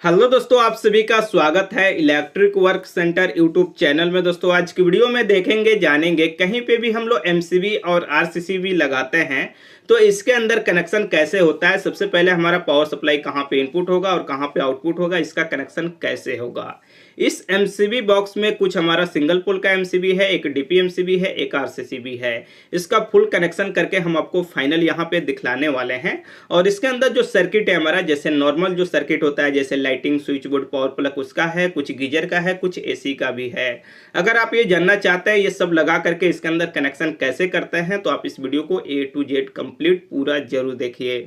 Hello दोस्तों, आप सभी का स्वागत है electric work centre YouTube channel में। दोस्तों आज की वीडियो में देखेंगे जानेंगे कहीं पे भी हम लोग एमसीबी और आरसीसीबी लगाते हैं तो इसके अंदर कनेक्शन कैसे होता है। सबसे पहले हमारा पावर सप्लाई कहाँ पे इनपुट होगा और कहाँ पे आउटपुट होगा, इसका कनेक्शन कैसे होगा। इस एमसीबी बॉक्स में कुछ हमारा सिंगल पोल का एमसीबी है, एक डीपी एमसीबी है, एक आरसीसीबी है। इसका फुल कनेक्शन करके हम आपको फाइनल यहाँ पे दिखलाने वाले हैं। और इसके अंदर जो सर्किट है हमारा, जैसे नॉर्मल जो सर्किट होता है, जैसे lighting, switch board, power plug उसका है, कुछ गीजर का है, कुछ एसी का भी है। अगर आप ये जानना चाहते हैं ये सब लगा करके इसके अंदर कनेक्शन कैसे करते हैं तो आप इस वीडियो को ए टू जेड कंप्लीट पूरा जरूर देखिए।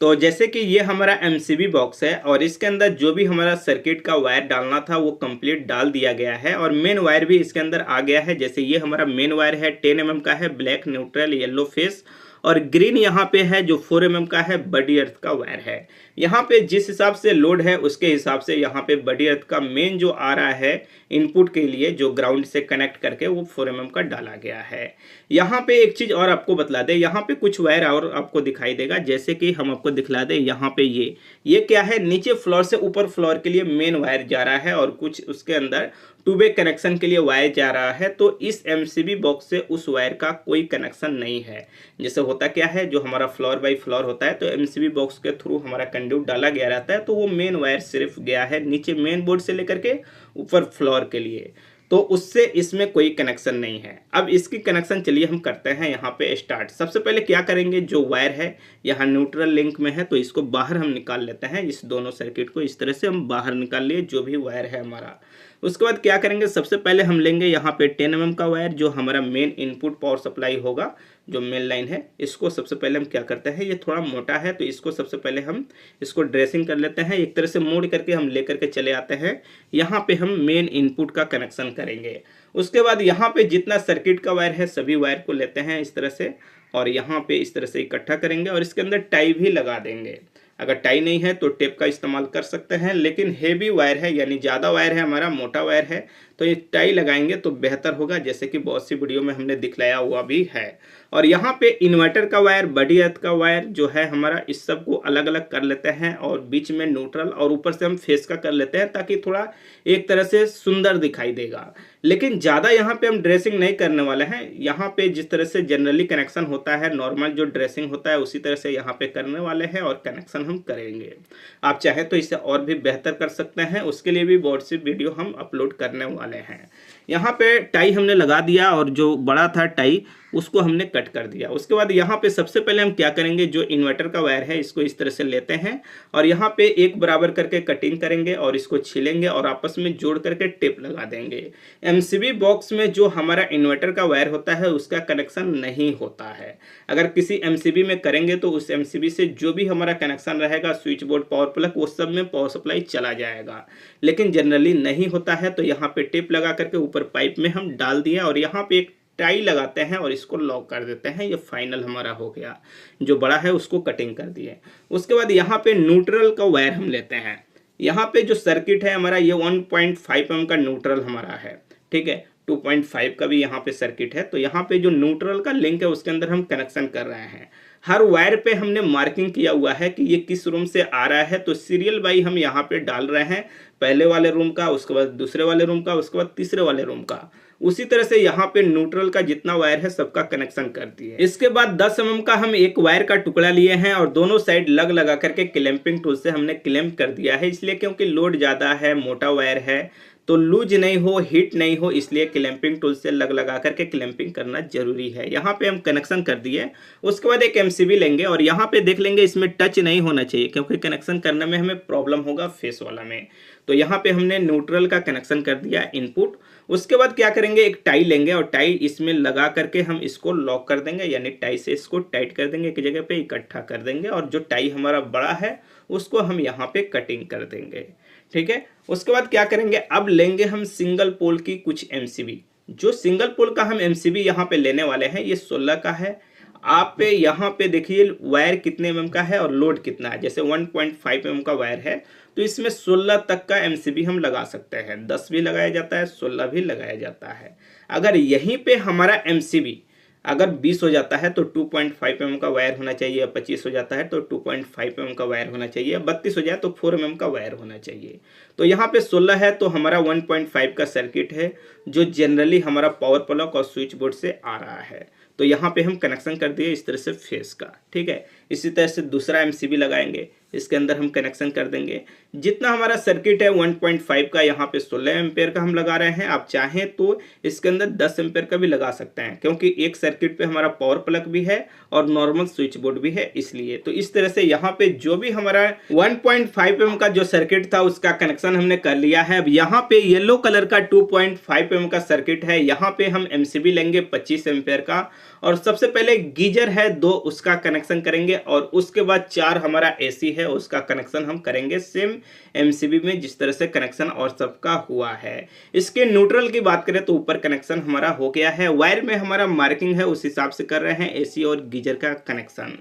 तो जैसे कि ये हमारा एमसीबी बॉक्स है और इसके अंदर जो भी हमारा सर्किट का वायर डालना था वो कंप्लीट डाल दिया गया है और मेन वायर भी इसके अंदर आ गया है। जैसे ये हमारा मेन वायर है 10 mm का है, ब्लैक, न्यूट्रल, येलो फेस, और ग्रीन यहाँ पे है जो 4 mm का है, बडी अर्थ का वायर है। यहाँ पे जिस हिसाब से लोड है उसके हिसाब से यहाँ पे बडी अर्थ का मेन जो आ रहा है इनपुट के लिए, जो ग्राउंड से कनेक्ट करके वो 4 mm का डाला गया है। यहाँ पे एक चीज और आपको बतला दे, यहाँ पे कुछ वायर और आपको दिखाई देगा। जैसे कि हम आपको दिखला दे, यहाँ पे ये क्या है, नीचे फ्लोर से ऊपर फ्लोर के लिए मेन वायर जा रहा है और कुछ उसके अंदर टू वे कनेक्शन के लिए वायर जा रहा है। तो इस एमसीबी बॉक्स से उस वायर का कोई कनेक्शन नहीं है। जैसे होता क्या है, जो हमारा फ्लोर बाय फ्लोर होता है तो एमसीबी बॉक्स के थ्रू हमारा कंड्यूट डाला गया रहता है, तो वो मेन वायर सिर्फ गया है नीचे मेन बोर्ड से लेकर के ऊपर फ्लोर के लिए, तो उससे इसमें कोई कनेक्शन नहीं है। अब इसकी कनेक्शन चलिए हम करते हैं यहाँ पे स्टार्ट। सबसे पहले क्या करेंगे, जो वायर है यहाँ न्यूट्रल लिंक में है तो इसको बाहर हम निकाल लेते हैं। इस दोनों सर्किट को इस तरह से हम बाहर निकाल लिए, जो भी वायर है हमारा। उसके बाद क्या करेंगे, सबसे पहले हम लेंगे यहाँ पे 10 mm का वायर, जो हमारा मेन इनपुट पावर सप्लाई होगा, जो मेन लाइन है। इसको सबसे पहले हम क्या करते हैं, ये थोड़ा मोटा है तो इसको सबसे पहले हम इसको ड्रेसिंग कर लेते हैं। एक तरह से मोड़ करके हम लेकर के चले आते हैं। यहाँ पे हम मेन इनपुट का कनेक्शन करेंगे। उसके बाद यहाँ पे जितना सर्किट का वायर है सभी वायर को लेते हैं इस तरह से और यहाँ पे इस तरह से इकट्ठा करेंगे और इसके अंदर टाई भी लगा देंगे। अगर टाई नहीं है तो टेप का इस्तेमाल कर सकते हैं, लेकिन हेवी वायर है यानी ज़्यादा वायर है हमारा, मोटा वायर है तो ये टाई लगाएंगे तो बेहतर होगा, जैसे कि बहुत सी वीडियो में हमने दिखलाया हुआ भी है। और यहाँ पे इन्वर्टर का वायर, बडी अर्थ का वायर जो है हमारा, इस सब को अलग अलग कर लेते हैं और बीच में न्यूट्रल और ऊपर से हम फेस का कर लेते हैं ताकि थोड़ा एक तरह से सुंदर दिखाई देगा। लेकिन ज़्यादा यहाँ पे हम ड्रेसिंग नहीं करने वाले हैं। यहाँ पे जिस तरह से जनरली कनेक्शन होता है, नॉर्मल जो ड्रेसिंग होता है उसी तरह से यहाँ पे करने वाले हैं और कनेक्शन हम करेंगे। आप चाहे तो इसे और भी बेहतर कर सकते हैं, उसके लिए भी बहुत सी वीडियो हम अपलोड करने वाले हैं। यहाँ पे टाई हमने लगा दिया और जो बड़ा था टाई उसको हमने कट कर दिया। उसके बाद यहाँ पे सबसे पहले हम क्या करेंगे, जो इन्वर्टर का वायर है इसको इस तरह से लेते हैं और यहाँ पे एक बराबर करके कटिंग करेंगे और इसको छीलेंगे और आपस में जोड़ करके टेप लगा देंगे। एमसीबी बॉक्स में जो हमारा इन्वर्टर का वायर होता है उसका कनेक्शन नहीं होता है। अगर किसी एमसीबी में करेंगे तो उस एमसीबी से जो भी हमारा कनेक्शन रहेगा, स्विच बोर्ड, पावर प्लग, वो सब में पावर सप्लाई चला जाएगा। लेकिन जनरली नहीं होता है तो यहाँ पे टेप लगा करके ऊपर पाइप में हम डाल दिए और यहाँ पे एक टाई लगाते हैं और इसको लॉक कर देते हैं। ये फाइनल हमारा हो गया। जो बड़ा है उसको कटिंग कर दिए। उसके बाद यहाँ पे न्यूट्रल का वायर हम लेते हैं। यहाँ पे जो सर्किट है हमारा, ये 1.5 mm का न्यूट्रल हमारा है, ठीक है। 2.5 का भी यहाँ पे सर्किट है। तो यहाँ पे जो न्यूट्रल का लिंक है उसके अंदर हम कनेक्शन कर रहे हैं। हर वायर पे हमने मार्किंग किया हुआ है कि ये किस रूम से आ रहा है, तो सीरियल वाई हम यहाँ पे डाल रहे हैं। पहले वाले रूम का, उसके बाद दूसरे वाले रूम का, उसके बाद तीसरे वाले रूम का। उसी तरह से यहाँ पे न्यूट्रल का जितना वायर है सबका कनेक्शन कर दिए। इसके बाद 10 mm का हम एक वायर का टुकड़ा लिए हैं और दोनों साइड लग लगा करके क्लैंपिंग टूल से हमने क्लैंप कर दिया है। इसलिए क्योंकि लोड ज़्यादा है, मोटा वायर है तो लूज नहीं हो, हिट नहीं हो, इसलिए क्लैंपिंग टूल से लग लगा करके क्लैंपिंग करना जरूरी है। यहाँ पे हम कनेक्शन कर दिए। उसके बाद एक एमसीबी लेंगे और यहाँ पे देख लेंगे इसमें टच नहीं होना चाहिए क्योंकि कनेक्शन करने में हमें प्रॉब्लम होगा फेस वाला में। तो यहाँ पे हमने न्यूट्रल का कनेक्शन कर दिया इनपुट। उसके बाद क्या करेंगे, एक टाई लेंगे और टाई इसमें लगा करके हम इसको लॉक कर देंगे, यानी टाई से इसको टाइट कर देंगे, एक जगह पे इकट्ठा कर देंगे और जो टाई हमारा बड़ा है उसको हम यहाँ पे कटिंग कर देंगे, ठीक है। उसके बाद क्या करेंगे, अब लेंगे हम सिंगल पोल की कुछ एमसीबी। जो सिंगल पोल का हम एमसीबी यहाँ पे लेने वाले हैं ये 16 का है। आप पे यहाँ पे देखिए वायर कितने एमएम का है और लोड कितना है। जैसे 1.5 mm का वायर है तो इसमें 16 तक का एमसीबी हम लगा सकते हैं। 10 भी लगाया जाता है, 16 भी लगाया जाता है। अगर यहीं पे हमारा एमसीबी अगर 20 हो जाता है तो 2.5 mm का वायर होना चाहिए, 25 हो जाता है तो 2.5 mm का वायर होना चाहिए, 32 हो जाए तो 4 mm का वायर होना चाहिए। तो यहाँ पे 16 है तो हमारा 1.5 का सर्किट है जो जनरली हमारा पावर प्लग और स्विच बोर्ड से आ रहा है। तो यहाँ पे हम कनेक्शन कर दिए इस तरह से फेस का, ठीक है। इसी तरह से दूसरा एमसीबी लगाएंगे, इसके अंदर हम कनेक्शन कर देंगे। जितना हमारा सर्किट है 1.5 का, यहाँ पे 16 एम्पेयर का हम लगा रहे हैं। आप चाहें तो इसके अंदर 10 एम्पेयर का भी लगा सकते हैं, क्योंकि एक सर्किट पे हमारा पावर प्लग भी है और नॉर्मल स्विच बोर्ड भी है, इसलिए। तो इस तरह से यहाँ पे जो भी हमारा 1.5 mm का जो सर्किट था उसका कनेक्शन हमने कर लिया है। अब यहाँ पे येलो कलर का 2.5 mm का सर्किट है, यहाँ पे हम एमसीबी लेंगे 25 एम्पेयर का, और सबसे पहले गीजर है 2 उसका कनेक्शन करेंगे, और उसके बाद 4 हमारा एसी है उसका कनेक्शन हम करेंगे सेम एमसीबी में जिस तरह से कनेक्शन और सबका हुआ है। इसके न्यूट्रल की बात करें तो ऊपर कनेक्शन हमारा हो गया है, वायर में हमारा मार्किंग है उस हिसाब से कर रहे हैं एसी और गीजर का कनेक्शन।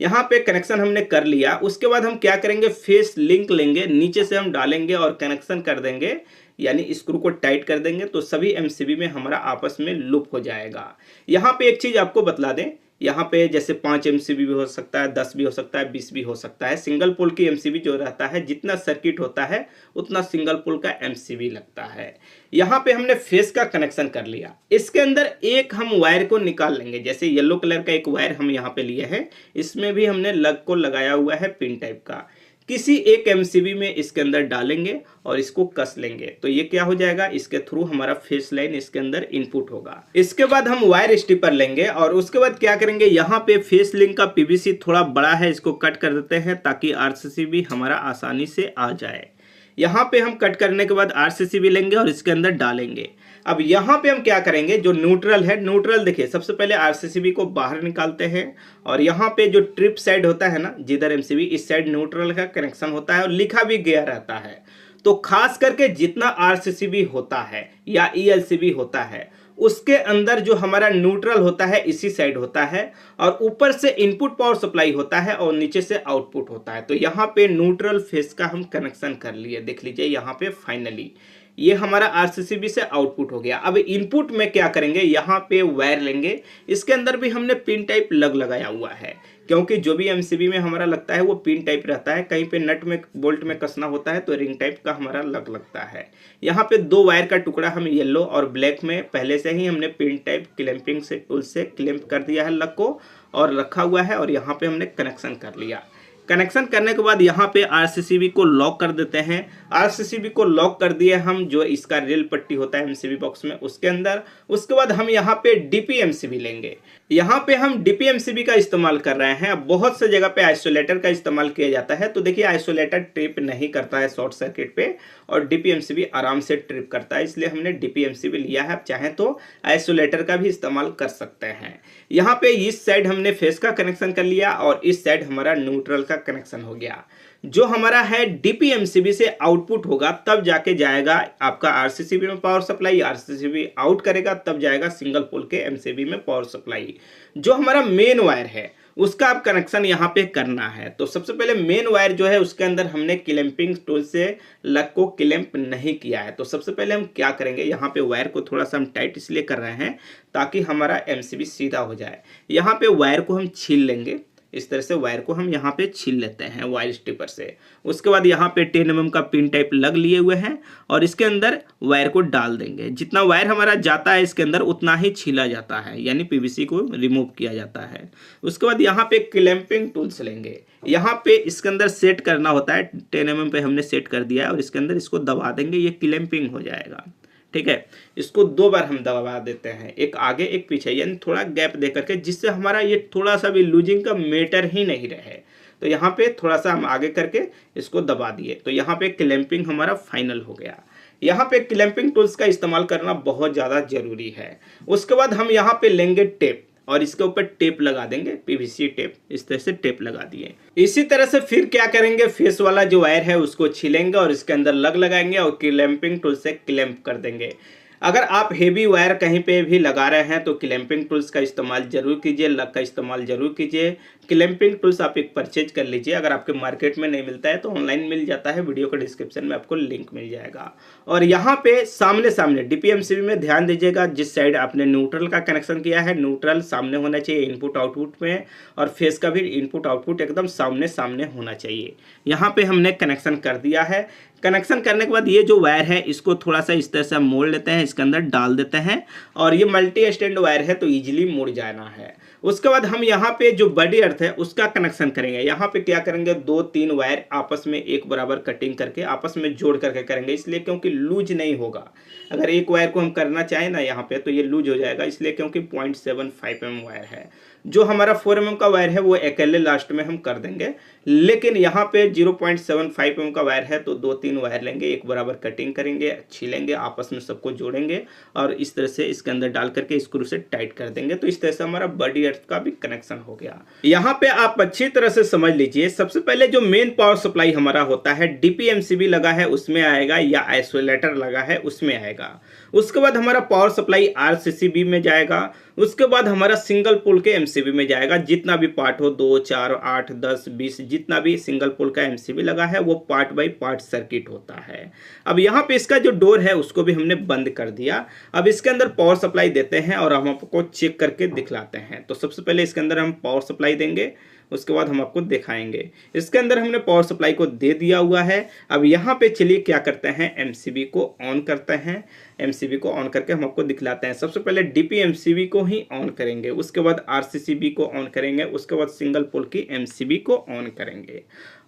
यहाँ पे कनेक्शन हमने कर लिया। उसके बाद हम क्या करेंगे, फेस लिंक लेंगे, नीचे से हम डालेंगे और कनेक्शन कर देंगे, यानी स्क्रू को टाइट कर देंगे तो सभी एमसीबी में हमारा आपस में लूप हो जाएगा। यहाँ पे एक चीज आपको बतला दें, यहाँ पे जैसे 5 एमसीबी भी हो सकता है, 10 भी हो सकता है, 20 भी हो सकता है। सिंगल पोल की एमसीबी जो रहता है, जितना सर्किट होता है उतना सिंगल पोल का एमसीबी लगता है। यहाँ पे हमने फेस का कनेक्शन कर लिया। इसके अंदर एक हम वायर को निकाल लेंगे, जैसे येलो कलर का एक वायर हम यहाँ पे लिए हैं, इसमें भी हमने लग को लगाया हुआ है पिन टाइप का। किसी एक एमसीबी में इसके अंदर डालेंगे और इसको कस लेंगे, तो ये क्या हो जाएगा, इसके थ्रू हमारा फेस लाइन इसके अंदर इनपुट होगा। इसके बाद हम वायर स्टिपर लेंगे और उसके बाद क्या करेंगे, यहाँ पे फेस लिंक का पीवीसी थोड़ा बड़ा है, इसको कट कर देते हैं ताकि आरसीसी भी हमारा आसानी से आ जाए। यहाँ पे हम कट करने के बाद आरसीसी भी लेंगे और इसके अंदर डालेंगे। अब यहाँ पे हम क्या करेंगे, जो न्यूट्रल है, न्यूट्रल देखिए सबसे पहले आरसीसीबी को बाहर निकालते हैं, और यहाँ पे जो ट्रिप साइड होता है ना, जिधर एमसीबी, इस साइड न्यूट्रल का कनेक्शन होता है और लिखा भी गया रहता है। तो खास करके जितना आरसीसीबी होता है या ईएलसीबी होता है, उसके अंदर जो हमारा न्यूट्रल होता है इसी साइड होता है, और ऊपर से इनपुट पावर सप्लाई होता है और नीचे से आउटपुट होता है। तो यहाँ पे न्यूट्रल फेस का हम कनेक्शन कर लिए, देख लीजिए यहाँ पे फाइनली ये हमारा आरसीसीबी से आउटपुट हो गया। अब इनपुट में क्या करेंगे, यहाँ पे वायर लेंगे, इसके अंदर भी हमने पिन टाइप लग लगाया हुआ है, क्योंकि जो भी एमसीबी में हमारा लगता है वो पिन टाइप रहता है। कहीं पे नट में बोल्ट में कसना होता है तो रिंग टाइप का हमारा लग लगता है। यहाँ पे 2 वायर का टुकड़ा हम येलो और ब्लैक में पहले से ही हमने पिन टाइप क्लैंपिंग से टूल से क्लैंप कर दिया है लग को, और रखा हुआ है, और यहाँ पे हमने कनेक्शन कर लिया। कनेक्शन करने के बाद यहाँ पे आरसीसीबी को लॉक कर देते हैं। आरसीसीबी को लॉक कर दिए हम, जो इसका रेल पट्टी होता है एमसीबी बॉक्स में उसके अंदर। उसके बाद हम यहाँ पे डीपी एमसीबी लेंगे। यहाँ पे हम डीपी एमसीबी का इस्तेमाल कर रहे हैं। अब बहुत से जगह पे आइसोलेटर का इस्तेमाल किया जाता है, तो देखिए आइसोलेटर ट्रिप नहीं करता है शॉर्ट सर्किट पे, और डीपी एमसीबी आराम से ट्रिप करता है, इसलिए हमने डीपी एमसीबी लिया है। आप चाहें तो आइसोलेटर का भी इस्तेमाल कर सकते हैं। यहाँ पे इस साइड हमने फेस का कनेक्शन कर लिया और इस साइड हमारा न्यूट्रल का कनेक्शन हो गया। जो हमारा है डीपी एमसीबी से आउटपुट होगा तब जाके जाएगा आपका आरसीसीबी में पावर सप्लाई, आरसीसीबी आउट करेगा तब जाएगा सिंगल पोल के एमसीबी में पावर सप्लाई। जो हमारा मेन वायर है उसका आप कनेक्शन यहाँ पे करना है। तो सबसे पहले मेन वायर जो है उसके अंदर हमने क्लैंपिंग टूल से लग को क्लैंप नहीं किया है। तो सबसे पहले हम क्या करेंगे, यहाँ पे वायर को थोड़ा सा हम टाइट इसलिए कर रहे हैं ताकि हमारा एमसीबी सीधा हो जाए। यहाँ पे वायर को हम छील लेंगे, इस तरह से वायर को हम यहाँ पे छील लेते हैं वायर स्टिपर से। उसके बाद यहाँ पे 10 mm का पिन टाइप लग लिए हुए हैं और इसके अंदर वायर को डाल देंगे। जितना वायर हमारा जाता है इसके अंदर उतना ही छीला जाता है, यानी पीवीसी को रिमूव किया जाता है। उसके बाद यहाँ पे क्लैंपिंग टूल्स लेंगे, यहाँ पे इसके अंदर सेट करना होता है। 10 mm पे हमने सेट कर दिया है और इसके अंदर इसको दबा देंगे, ये क्लैंपिंग हो जाएगा। ठीक है, इसको 2 बार हम दबा देते हैं, एक आगे एक पीछे, यानी थोड़ा गैप दे करके, जिससे हमारा ये थोड़ा सा भी लूजिंग का मैटर ही नहीं रहे। तो यहाँ पे थोड़ा सा हम आगे करके इसको दबा दिए, तो यहाँ पे क्लैंपिंग हमारा फाइनल हो गया। यहाँ पे क्लैंपिंग टूल्स का इस्तेमाल करना बहुत ज़्यादा जरूरी है। उसके बाद हम यहाँ पे लेंगे टेप और इसके ऊपर टेप लगा देंगे, पीवीसी टेप, इस तरह से टेप लगा दिए। इसी तरह से फिर क्या करेंगे, फेस वाला जो वायर है उसको छीलेंगे और इसके अंदर लग लगाएंगे और क्लैंपिंग टूल से क्लैंप कर देंगे। अगर आप हेवी वायर कहीं पे भी लगा रहे हैं तो क्लैंपिंग टूल्स का इस्तेमाल जरूर कीजिए, लग का इस्तेमाल जरूर कीजिए, क्लैंपिंग टूल्स आप एक परचेज कर लीजिए। अगर आपके मार्केट में नहीं मिलता है तो ऑनलाइन मिल जाता है, वीडियो के डिस्क्रिप्शन में आपको लिंक मिल जाएगा। और यहाँ पे सामने सामने DPMCB में ध्यान दीजिएगा, जिस साइड आपने न्यूट्रल का कनेक्शन किया है न्यूट्रल सामने होना चाहिए इनपुट आउटपुट में, और फेस का भी इनपुट आउटपुट एकदम सामने सामने होना चाहिए। यहाँ पे हमने कनेक्शन कर दिया है। कनेक्शन करने के बाद ये जो वायर है इसको थोड़ा सा इस तरह से हम मोड़ लेते हैं, इसके अंदर डाल देते हैं, और ये मल्टी स्टैंड वायर है तो इजीली मुड़ जाना है। उसके बाद हम यहाँ पे जो बॉडी अर्थ है उसका कनेक्शन करेंगे। यहाँ पे क्या करेंगे, 2-3 वायर आपस में एक बराबर कटिंग करके आपस में जोड़ करके करेंगे, इसलिए क्योंकि लूज नहीं होगा। अगर एक वायर को हम करना चाहें ना यहाँ पे तो ये लूज हो जाएगा, इसलिए क्योंकि 0.75 mm वायर है। जो हमारा 4 mm का वायर है वो अकेले लास्ट में हम कर देंगे, लेकिन यहाँ पे 0.75 mm का वायर है तो 2-3 वायर लेंगे, एक बराबर कटिंग करेंगे, छीलेंगे, आपस में सबको जोड़ेंगे और इस तरह से इसके अंदर डाल करके स्क्रू से टाइट कर देंगे। तो इस तरह से हमारा बॉडी अर्थ का भी कनेक्शन हो गया। यहाँ पे आप अच्छी तरह से समझ लीजिए, सबसे पहले जो मेन पावर सप्लाई हमारा होता है DPMCB लगा है उसमें आएगा, या आइसोलेटर लगा है उसमें आएगा। उसके बाद हमारा पावर सप्लाई RCCB में जाएगा। उसके बाद हमारा सिंगल पोल के MCB में जाएगा। जितना भी पार्ट हो, 2, 4, 8, 10, 20, जितना भी सिंगल पोल का MCB लगा है वो पार्ट बाय पार्ट सर्किट होता है। अब यहाँ पे इसका जो डोर है उसको भी हमने बंद कर दिया। अब इसके अंदर पावर सप्लाई देते हैं और हम आपको चेक करके दिखलाते हैं। तो सबसे पहले इसके अंदर हम पावर सप्लाई देंगे, उसके बाद हम आपको दिखाएंगे। इसके अंदर हमने पावर सप्लाई को दे दिया हुआ है। अब यहाँ पे चलिए क्या करते हैं, MCB को ऑन करते हैं। MCB को ऑन करके हम आपको दिखलाते हैं। सबसे पहले DPMCB को ही ऑन करेंगे, उसके बाद RCCB को ऑन करेंगे, उसके बाद सिंगल पोल की MCB को ऑन करेंगे,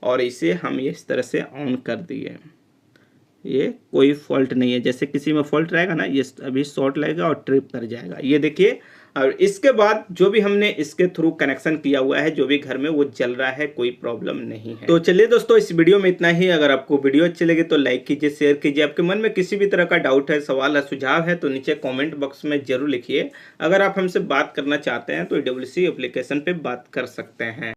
और इसे हम इस तरह से ऑन कर दिए। ये कोई फॉल्ट नहीं है, जैसे किसी में फॉल्ट रहेगा ना, ये अभी शॉर्ट लगेगा और ट्रिप कर जाएगा, ये देखिए। और इसके बाद जो भी हमने इसके थ्रू कनेक्शन किया हुआ है, जो भी घर में, वो चल रहा है, कोई प्रॉब्लम नहीं है। तो चलिए दोस्तों, इस वीडियो में इतना ही। अगर आपको वीडियो अच्छी लगी तो लाइक कीजिए, शेयर कीजिए। आपके मन में किसी भी तरह का डाउट है, सवाल है, सुझाव है तो नीचे कॉमेंट बॉक्स में जरूर लिखिए। अगर आप हमसे बात करना चाहते हैं तो AWC एप्लीकेशन पे बात कर सकते हैं।